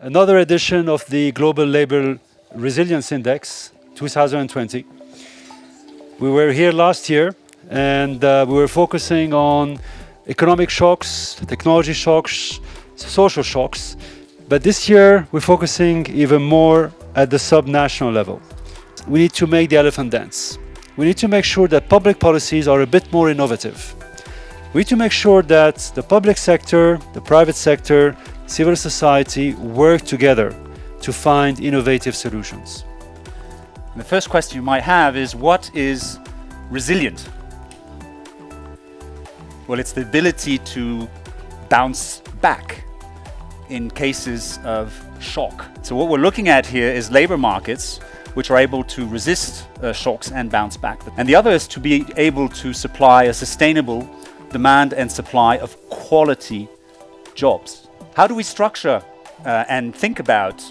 another edition of the Global Labor Resilience Index 2020. We were here last year and we were focusing on economic shocks, technology shocks, social shocks. But this year we're focusing even more at the subnational level. We need to make the elephant dance. We need to make sure that public policies are a bit more innovative. We need to make sure that the public sector, the private sector, civil society work together to find innovative solutions. The first question you might have is, what is resilient? Well, it's the ability to bounce back in cases of shock. So what we're looking at here is labor markets which are able to resist shocks and bounce back. And the other is to be able to supply a sustainable demand and supply of quality jobs. How do we structure and think about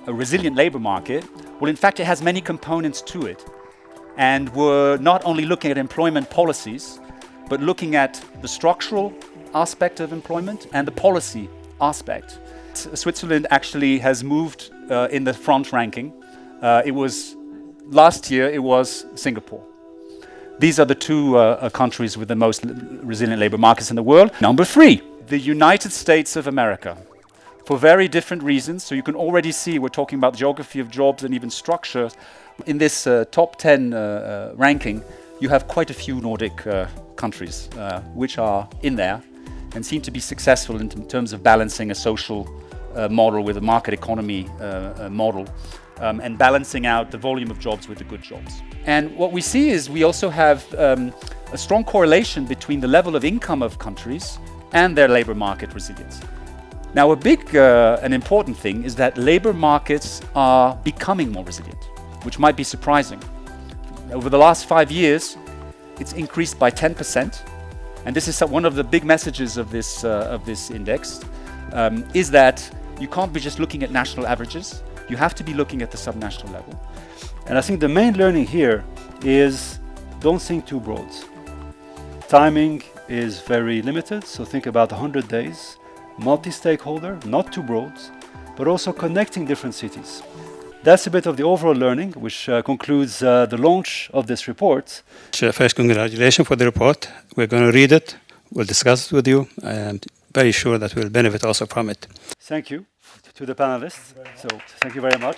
a resilient labor market? Well, in fact, it has many components to it. And we're not only looking at employment policies, but looking at the structural aspect of employment and the policy aspect. Switzerland actually has moved in the front ranking. Last year it was Singapore. These are the two countries with the most resilient labor markets in the world. Number 3, the United States of America. For very different reasons, so you can already see we're talking about geography of jobs and even structure. In this top 10 ranking, you have quite a few Nordic countries which are in there and seem to be successful in terms of balancing a social model with a market economy model and balancing out the volume of jobs with the good jobs. And what we see is we also have a strong correlation between the level of income of countries and their labor market resilience. Now, a big and important thing is that labor markets are becoming more resilient, which might be surprising. Over the last 5 years, it's increased by 10%. And this is one of the big messages of this index, is that you can't be just looking at national averages. You have to be looking at the subnational level. And I think the main learning here is don't think too broad. Timing is very limited, so think about 100 days. Multi-stakeholder, not too broad, but also connecting different cities. That's a bit of the overall learning, which concludes the launch of this report. First, congratulations for the report. We're going to read it, we'll discuss it with you, and very sure that we'll benefit also from it. Thank you to the panelists. So thank you very much.